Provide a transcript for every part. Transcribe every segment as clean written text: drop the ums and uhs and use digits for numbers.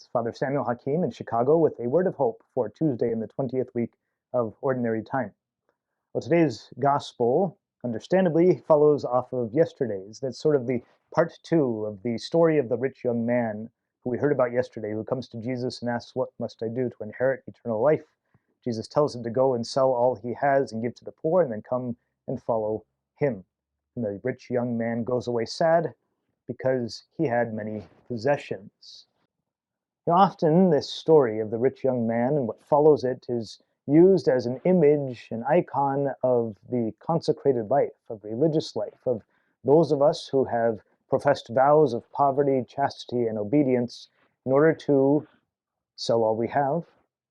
It's Father Samuel Hakeem in Chicago with a word of hope for Tuesday in the 20th week of Ordinary Time. Well, today's Gospel, understandably, follows off of yesterday's. That's sort of the part two of the story of the rich young man who we heard about yesterday, who comes to Jesus and asks, "What must I do to inherit eternal life?" Jesus tells him to go and sell all he has and give to the poor, and then come and follow him. And the rich young man goes away sad because he had many possessions. Often, this story of the rich young man and what follows it is used as an image, an icon of the consecrated life, of religious life, of those of us who have professed vows of poverty, chastity, and obedience in order to sell all we have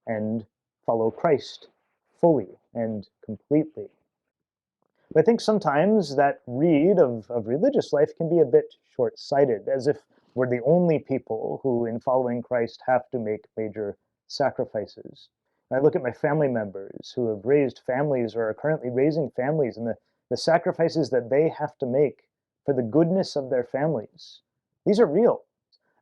and follow Christ fully and completely. But I think sometimes that read of religious life can be a bit short-sighted, as if we're the only people who, in following Christ, have to make major sacrifices. I look at my family members who have raised families or are currently raising families, and the sacrifices that they have to make for the goodness of their families. These are real.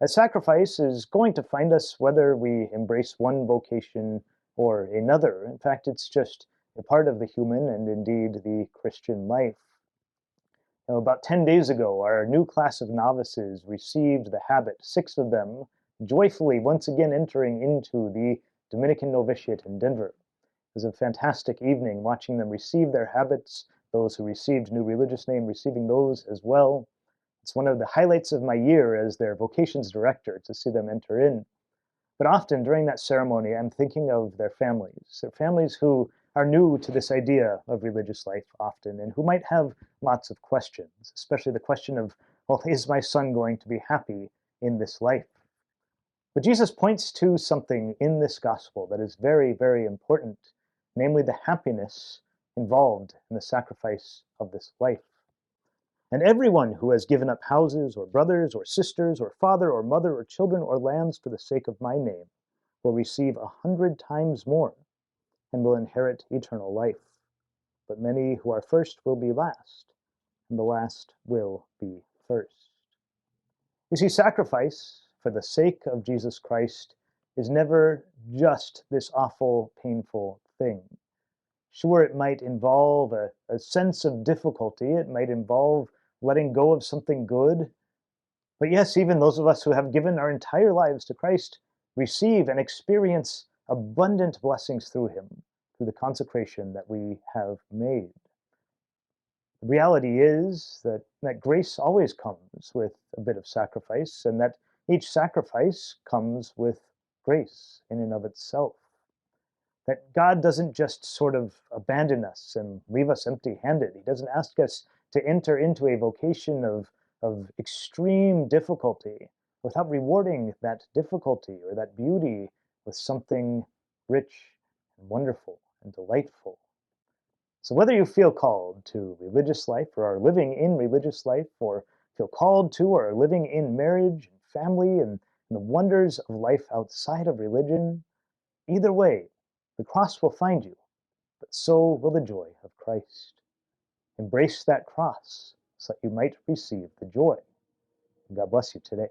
A sacrifice is going to find us whether we embrace one vocation or another. In fact, it's just a part of the human and indeed the Christian life. About 10 days ago, our new class of novices received the habit, 6 of them joyfully once again entering into the Dominican novitiate in Denver. It was a fantastic evening watching them receive their habits, those who received new religious name receiving those as well. It's one of the highlights of my year as their vocations director to see them enter in. But often during that ceremony, I'm thinking of their families who are new to this idea of religious life often, and who might have lots of questions, especially the question of, well, is my son going to be happy in this life? But Jesus points to something in this gospel that is very, very important, namely the happiness involved in the sacrifice of this life. And everyone who has given up houses or brothers or sisters or father or mother or children or lands for the sake of my name will receive 100 times more and will inherit eternal life. But many who are first will be last, and the last will be first. You see, sacrifice for the sake of Jesus Christ is never just this awful, painful thing. Sure, it might involve a sense of difficulty. It might involve letting go of something good. But yes, even those of us who have given our entire lives to Christ receive and experience abundant blessings through him, through the consecration that we have made. The reality is that grace always comes with a bit of sacrifice, and that each sacrifice comes with grace in and of itself. That God doesn't just sort of abandon us and leave us empty-handed. He doesn't ask us to enter into a vocation of extreme difficulty without rewarding that difficulty or that beauty with something rich and wonderful and delightful. So whether you feel called to religious life or are living in religious life, or feel called to or are living in marriage and family and the wonders of life outside of religion, either way, the cross will find you, but so will the joy of Christ. Embrace that cross so that you might receive the joy. God bless you today.